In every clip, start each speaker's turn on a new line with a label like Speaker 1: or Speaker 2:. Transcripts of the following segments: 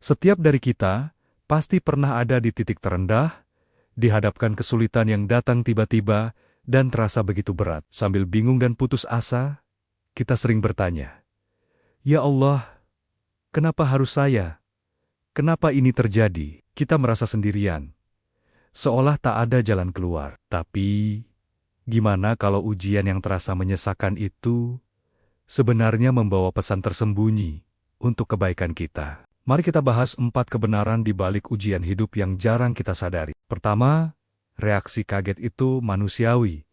Speaker 1: Setiap dari kita pasti pernah ada di titik terendah, dihadapkan kesulitan yang datang tiba-tiba dan terasa begitu berat. Sambil bingung dan putus asa, kita sering bertanya, "Ya Allah, kenapa harus saya? Kenapa ini terjadi?" Kita merasa sendirian, seolah tak ada jalan keluar. Tapi, gimana kalau ujian yang terasa menyesakan itu sebenarnya membawa pesan tersembunyi untuk kebaikan kita? Mari kita bahas 4 kebenaran di balik ujian hidup yang jarang kita sadari. Pertama, reaksi kaget itu manusiawi,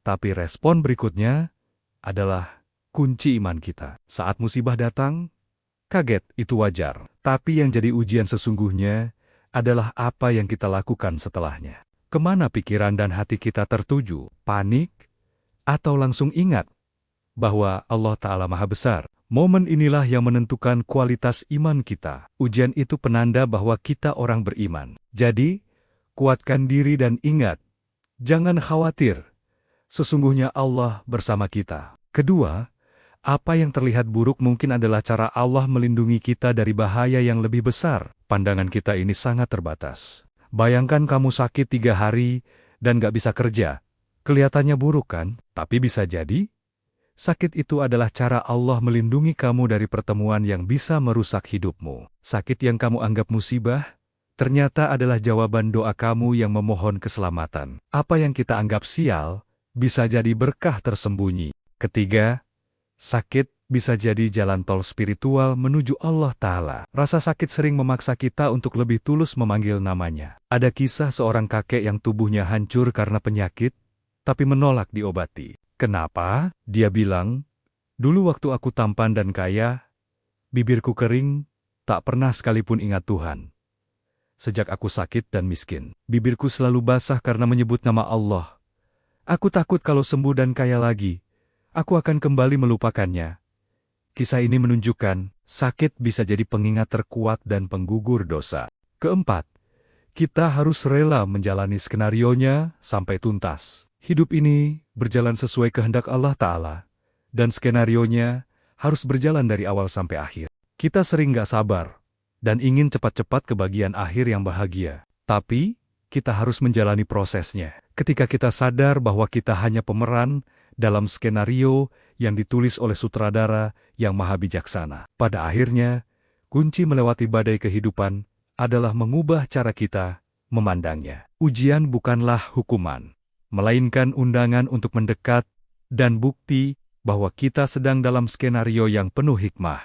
Speaker 1: tapi respon berikutnya adalah kunci iman kita. Saat musibah datang, kaget itu wajar. Tapi yang jadi ujian sesungguhnya adalah apa yang kita lakukan setelahnya. Kemana pikiran dan hati kita tertuju? Panik? Atau langsung ingat bahwa Allah Ta'ala Maha Besar? Momen inilah yang menentukan kualitas iman kita. Ujian itu penanda bahwa kita orang beriman. Jadi, kuatkan diri dan ingat, jangan khawatir. Sesungguhnya Allah bersama kita. Kedua, apa yang terlihat buruk mungkin adalah cara Allah melindungi kita dari bahaya yang lebih besar. Pandangan kita ini sangat terbatas. Bayangkan kamu sakit 3 hari dan gak bisa kerja. Kelihatannya buruk kan? Tapi bisa jadi sakit itu adalah cara Allah melindungi kamu dari pertemuan yang bisa merusak hidupmu. Sakit yang kamu anggap musibah, ternyata adalah jawaban doa kamu yang memohon keselamatan. Apa yang kita anggap sial, bisa jadi berkah tersembunyi. Ketiga, sakit bisa jadi jalan tol spiritual menuju Allah Ta'ala. Rasa sakit sering memaksa kita untuk lebih tulus memanggil namanya. Ada kisah seorang kakek yang tubuhnya hancur karena penyakit, tapi menolak diobati. Kenapa? Dia bilang, "Dulu waktu aku tampan dan kaya, bibirku kering, tak pernah sekalipun ingat Tuhan. Sejak aku sakit dan miskin, bibirku selalu basah karena menyebut nama Allah. Aku takut kalau sembuh dan kaya lagi, aku akan kembali melupakannya." Kisah ini menunjukkan, sakit bisa jadi pengingat terkuat dan penggugur dosa. Keempat, kita harus rela menjalani skenarionya sampai tuntas. Hidup ini berjalan sesuai kehendak Allah Ta'ala, dan skenarionya harus berjalan dari awal sampai akhir. Kita sering gak sabar, dan ingin cepat-cepat ke bagian akhir yang bahagia. Tapi, kita harus menjalani prosesnya. Ketika kita sadar bahwa kita hanya pemeran dalam skenario yang ditulis oleh sutradara yang maha bijaksana. Pada akhirnya, kunci melewati badai kehidupan adalah mengubah cara kita memandangnya. Ujian bukanlah hukuman, melainkan undangan untuk mendekat dan bukti bahwa kita sedang dalam skenario yang penuh hikmah.